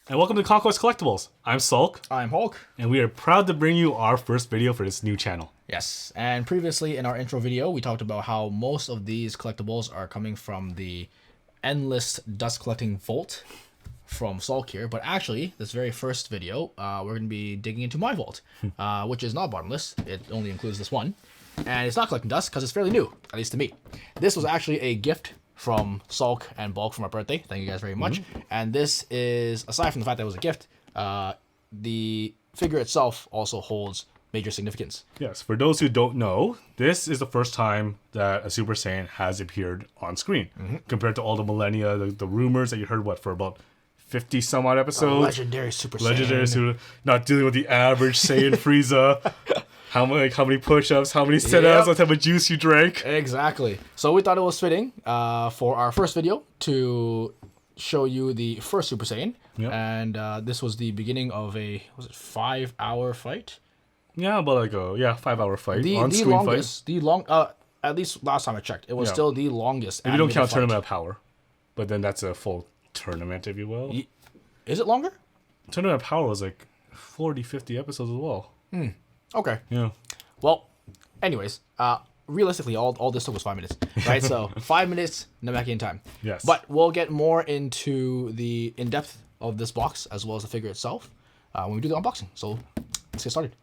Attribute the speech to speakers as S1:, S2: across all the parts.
S1: And welcome to Conquest Collectables. I'm Sulk,
S2: I'm Hulk.
S1: and we are proud to bring you our first video for this new channel.
S2: Yes, and previously in our intro video, we talked about how most of these collectibles are coming from the endless dust collecting vault from Sulk here. But actually, this very first video, we're going to be digging into my vault, which is not bottomless. It only includes this one. And it's not collecting dust because it's fairly new, at least to me. This was actually a gift from Sulk and Bulk for my birthday. Thank you guys very much. And this is, aside from the fact that it was a gift, the figure itself also holds major significance.
S1: Yes, for those who don't know, this is the first time that a Super Saiyan has appeared on screen. Compared to all the millennia, the rumors that you heard, for about 50 some odd episodes.
S2: Legendary Super Saiyan.
S1: Legendary Super, not dealing with the average Saiyan Frieza. How many push-ups, how many sit-ups, what type of juice you drank.
S2: Exactly. So we thought it was fitting for our first video to show you the first Super Saiyan.
S1: Yep.
S2: And this was the beginning of a, was it 5-hour fight?
S1: Yeah, about 5-hour fight. On-screen fight.
S2: At least last time I checked, it was still the longest.
S1: If you don't count Tournament of Power. But then that's a full tournament, if you will.
S2: Is it longer?
S1: Tournament of Power was like 40, 50 episodes as well.
S2: Okay.
S1: Yeah.
S2: Well, anyways, realistically, all this took was 5 minutes, right? So 5 minutes, Namekian time.
S1: Yes.
S2: But we'll get more into the in-depth of this box as well as the figure itself when we do the unboxing. So let's get started.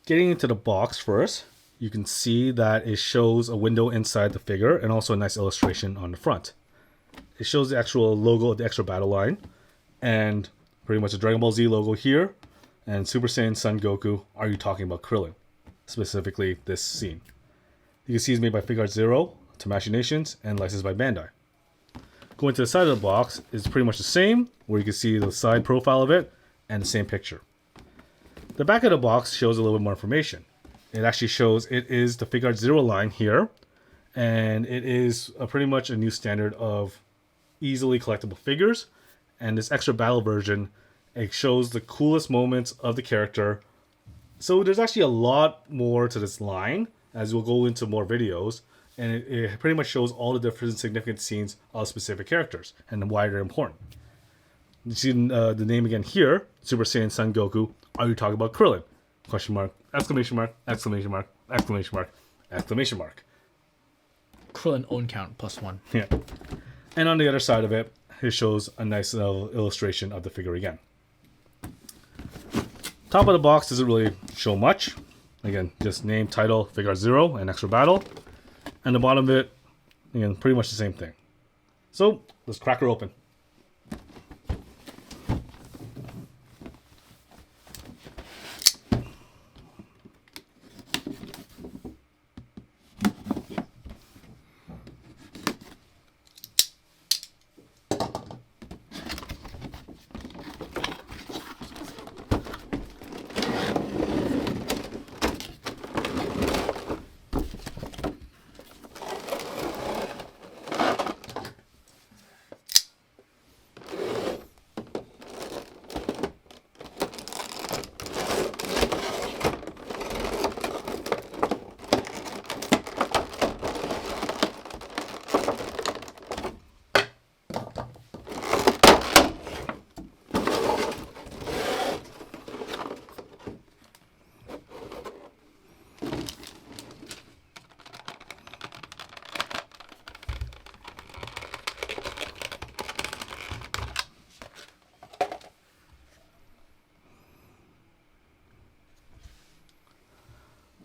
S1: Getting into the box first, you can see that it shows a window inside the figure and also a nice illustration on the front. It shows the actual logo of the extra battle line and pretty much the Dragon Ball Z logo here and Super Saiyan Son Goku, Are You Talking About Krillin? Specifically this scene. You can see it's made by Figart Zero, Tamashii Nations, and licensed by Bandai. Going to the side of the box is pretty much the same, where you can see the side profile of it and the same picture. The back of the box shows a little bit more information. It actually shows it is the Figart Zero line here, and it is pretty much a new standard of easily collectible figures. And this extra battle version, it shows the coolest moments of the character. So there's actually a lot more to this line, as we'll go into more videos, and it pretty much shows all the different significant scenes of specific characters and why they're important. You see the name again here, Super Saiyan Son Goku, Are You Talking About Krillin? Question mark, exclamation mark, exclamation mark, exclamation mark, exclamation mark.
S2: Krillin own count +1.
S1: Yeah. And on the other side of it, it shows a nice little illustration of the figure again. Top of the box doesn't really show much. Again, just name, title, Figart Zero, and extra battle. And the bottom of it, again, pretty much the same thing. So, let's crack her open.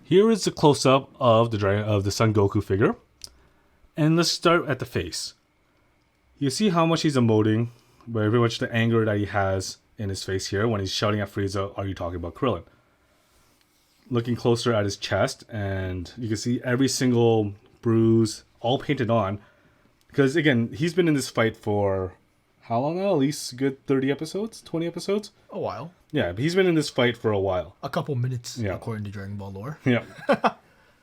S1: Here is the close-up of the Son Goku figure. And let's start at the face. You see how much he's emoting, but very much the anger that he has in his face here when he's shouting at Frieza, Are You Talking About Krillin? Looking closer at his chest, and you can see every single bruise all painted on. Because again, he's been in this fight for how long now? At least a good 30 episodes? 20 episodes?
S2: A while.
S1: Yeah, but he's been in this fight for a while.
S2: A couple minutes, according to Dragon Ball lore.
S1: Yeah.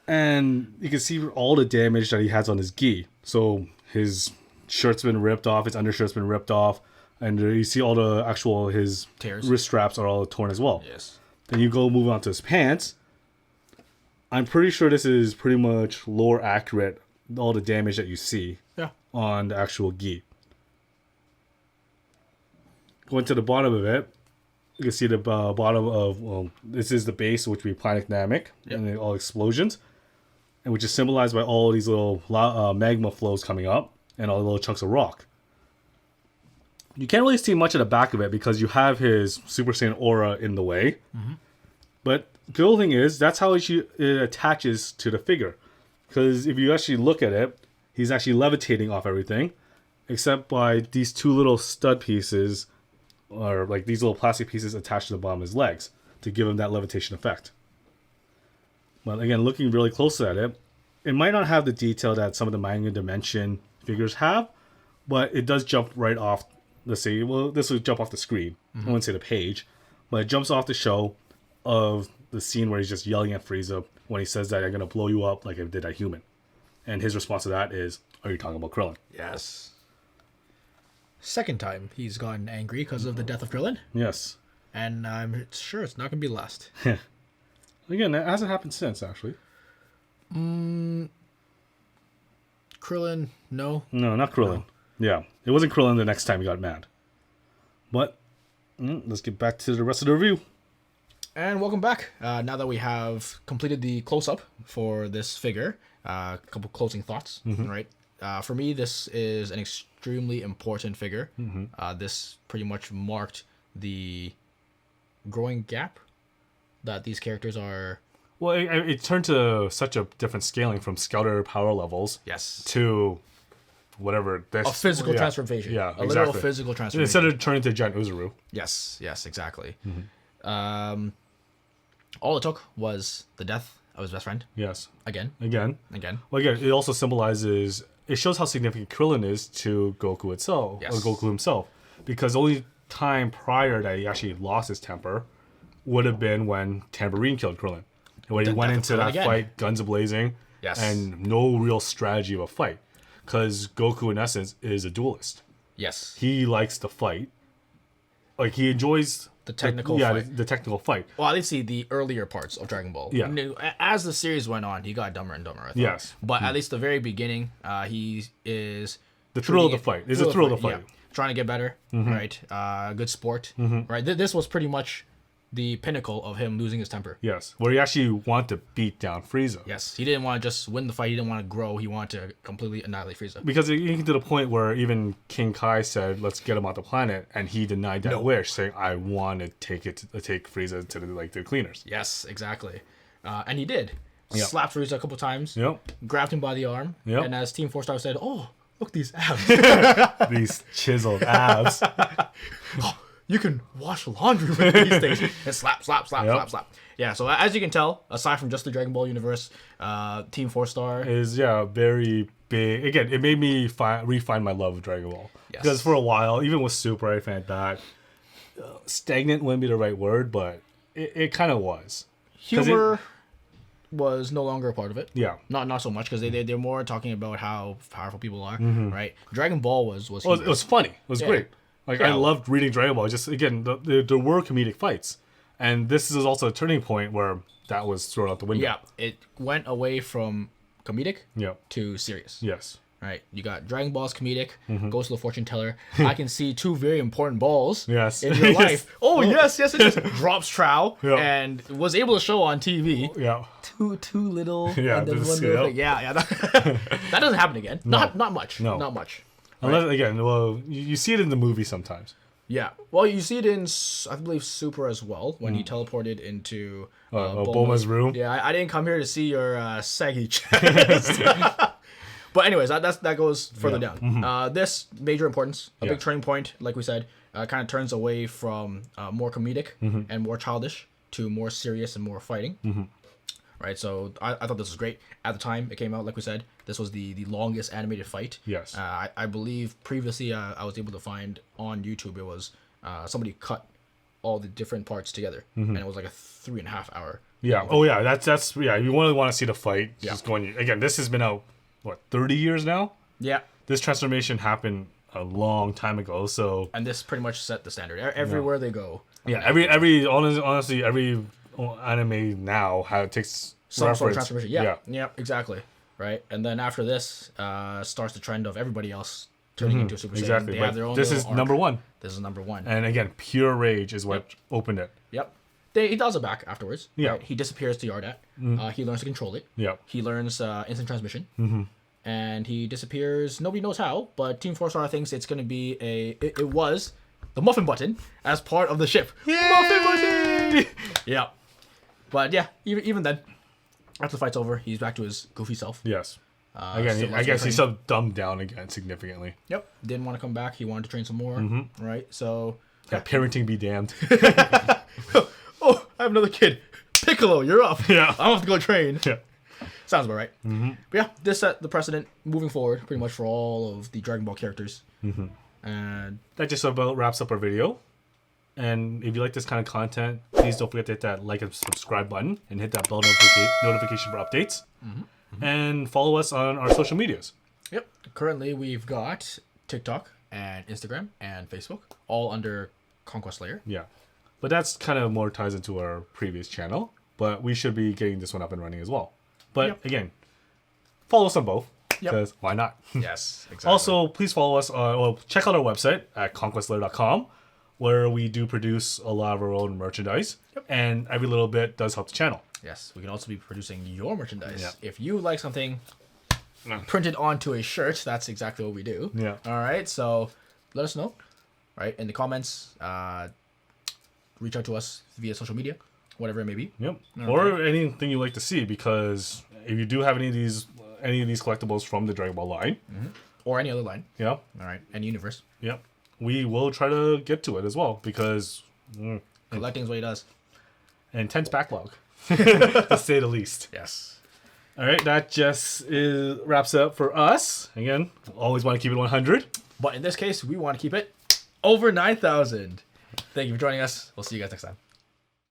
S1: And you can see all the damage that he has on his gi. So his shirt's been ripped off, his undershirt's been ripped off, and you see all the his
S2: tears.
S1: Wrist straps are all torn as well.
S2: Yes.
S1: Then you go move on to his pants. I'm pretty sure this is pretty much lore accurate, all the damage that you see
S2: Yeah.
S1: on the actual gi. Going to the bottom of it, you can see the bottom of, well, this is the base, which would be Planet Namek, and then all explosions, and which is symbolized by all these little magma flows coming up and all the little chunks of rock. You can't really see much of the back of it because you have his Super Saiyan aura in the way. Mm-hmm. But the cool thing is, that's how it attaches to the figure. Because if you actually look at it, he's actually levitating off everything, except by these two little stud pieces, or like these little plastic pieces attached to the bottom of his legs to give him that levitation effect. But again, looking really close at it, it might not have the detail that some of the manga dimension figures have, but it does jump right off. Let's see, well, this would jump off the screen. I wouldn't say the page, but it jumps off the show of the scene where he's just yelling at Frieza when he says that I'm going to blow you up like I did a human. And his response to that is, are you talking about Krillin?
S2: Yes. Second time he's gotten angry because of the death of Krillin.
S1: Yes.
S2: And I'm sure it's not going to be last.
S1: Again, that hasn't happened since, actually.
S2: Krillin, no.
S1: No, not Krillin. No. Yeah, it wasn't Krillin the next time he got mad. But let's get back to the rest of the review.
S2: And welcome back. Now that we have completed the close-up for this figure, a couple closing thoughts, right? For me, this is an extremely important figure. This pretty much marked the growing gap that these characters are.
S1: Well, it turned to such a different scaling from Scouter power levels,
S2: yes,
S1: to whatever this
S2: a physical transformation.
S1: Yeah,
S2: a literal physical transformation.
S1: Instead of turning to a giant Uzuru.
S2: Yes, exactly. All it took was the death of his best friend.
S1: Yes.
S2: Again.
S1: Well, again, it also symbolizes. It shows how significant Krillin is to Goku itself, or Goku himself, because the only time prior that he actually lost his temper would have been when Tambourine killed Krillin. When he went into that fight, guns a-blazing, and no real strategy of a fight. Because Goku, in essence, is a duelist.
S2: Yes.
S1: He likes to fight. Like, he enjoys
S2: the technical fight.
S1: The technical fight.
S2: Well, at least the earlier parts of Dragon Ball.
S1: Yeah.
S2: As the series went on, he got dumber and dumber, I thought.
S1: Yes.
S2: But at least the very beginning, he is...
S1: The thrill of the fight. It's a thrill of the fight.
S2: Yeah. Trying to get better, right? Good sport, right? This was pretty much the pinnacle of him losing his temper.
S1: Yes, where he actually wanted to beat down Frieza.
S2: Yes, he didn't want to just win the fight. He didn't want to grow. He wanted to completely annihilate Frieza.
S1: Because it came to the point where even King Kai said, "Let's get him off the planet," and he denied that wish, saying, "I want to take Frieza to the cleaners."
S2: Yes, exactly, and he did.
S1: Yep.
S2: Slapped Frieza a couple times.
S1: Yep.
S2: Grabbed him by the arm.
S1: Yep.
S2: And as Team 4-Star said, "Oh, look these abs."
S1: These chiseled abs.
S2: You can wash laundry with these things. And slap. Yeah, so as you can tell, aside from just the Dragon Ball universe, Team 4-Star
S1: is very big. Again, it made me refine my love of Dragon Ball.
S2: Yes.
S1: Because for a while, even with Super, I found that stagnant wouldn't be the right word, but it kind of was.
S2: Humor was no longer a part of it.
S1: Yeah.
S2: Not so much, because they're more talking about how powerful people are, right? Dragon Ball was
S1: well, it was funny. It was great. Like, I loved reading Dragon Ball. Just, again, there were comedic fights. And this is also a turning point where that was thrown out the window.
S2: Yeah, it went away from comedic to serious.
S1: Yes.
S2: Right, you got Dragon Ball's comedic, goes to the fortune teller. I can see two very important balls in your life. Oh, yes, it just drops trowel and was able to show on TV.
S1: Yeah.
S2: Too little.
S1: Yeah,
S2: and then one little thing. Yeah. That doesn't happen again.
S1: No.
S2: Not much.
S1: No.
S2: Not much.
S1: Unless, again, well, you see it in the movie sometimes.
S2: Yeah. Well, you see it in, I believe, Super as well, when he teleported into
S1: Bulma's room.
S2: Yeah, I didn't come here to see your saggy chest. But anyways, that goes further down. This major importance, a big turning point, like we said, kind of turns away from more comedic and more childish to more serious and more fighting. Right, so I thought this was great. At the time it came out, like we said, this was the longest animated fight.
S1: Yes.
S2: I believe previously I was able to find on YouTube, it was somebody cut all the different parts together, and it was like a 3.5 hour.
S1: Yeah. Oh yeah, that's yeah. You really want to see the fight. Yeah. Just going again. This has been out 30 years now. Yeah. This transformation happened a long time ago. So.
S2: And this pretty much set the standard everywhere they go.
S1: Yeah. Honestly, every anime now takes
S2: some sort of
S1: reference.
S2: transformation. Yeah, exactly. Right, and then after this starts the trend of everybody else turning into a Super Saiyan.
S1: Exactly.
S2: They
S1: But
S2: have their own.
S1: this
S2: little
S1: is
S2: arc.
S1: number one.
S2: This is number one.
S1: And again, pure rage is what opened it.
S2: Yep. He dials it back afterwards.
S1: Yeah.
S2: Right? He disappears to Yardat. He learns to control it.
S1: Yeah.
S2: He learns instant transmission. Mm-hmm. And he disappears. Nobody knows how, but Team 4-Star thinks it's going to be it was the muffin button as part of the ship.
S1: Yay!
S2: Muffin button! Yeah. But yeah, even then, after the fight's over, he's back to his goofy self.
S1: Yes.
S2: Still
S1: Again, I
S2: lots
S1: guess
S2: of
S1: he's
S2: training.
S1: so dumbed down again significantly.
S2: Yep. Didn't want to come back. He wanted to train some more. Right? So...
S1: Yeah, parenting be damned.
S2: Oh, I have another kid. Piccolo, you're up.
S1: Yeah.
S2: I don't have to go train.
S1: Yeah.
S2: Sounds about right. But yeah, this set the precedent moving forward pretty much for all of the Dragon Ball characters. And
S1: That just about wraps up our video. And if you like this kind of content, please don't forget to hit that like and subscribe button and hit that bell notification for updates. And follow us on our social medias.
S2: yep, currently we've got TikTok and Instagram and Facebook all under Conquest Layer.
S1: Yeah. But that's kind of more ties into our previous channel. But we should be getting this one up and running as well. But
S2: Yep.
S1: again, follow us on both.
S2: Yep.
S1: Because why not?
S2: Yes, exactly.
S1: Also, please follow us check out our website at conquestlayer.com, where we do produce a lot of our own merchandise.
S2: Yep.
S1: And every little bit does help the channel.
S2: yes, we can also be producing your merchandise.
S1: Yeah.
S2: If you like something printed onto a shirt, that's exactly what we do.
S1: Yeah.
S2: All right, so let us know, right, in the comments. Reach out to us via social media, whatever it may be.
S1: Yep. Or anything you like to see, because if you do have any of these collectibles from the Dragon Ball line,
S2: Or any other line.
S1: yeah,
S2: All right, any universe.
S1: yep, we will try to get to it as well, because
S2: Collecting is what he does.
S1: intense backlog, to say the least.
S2: Yes.
S1: All right, that just wraps it up for us. Again, always want to keep it 100.
S2: But in this case, we want to keep it over 9,000. Thank you for joining us. We'll see you guys next time.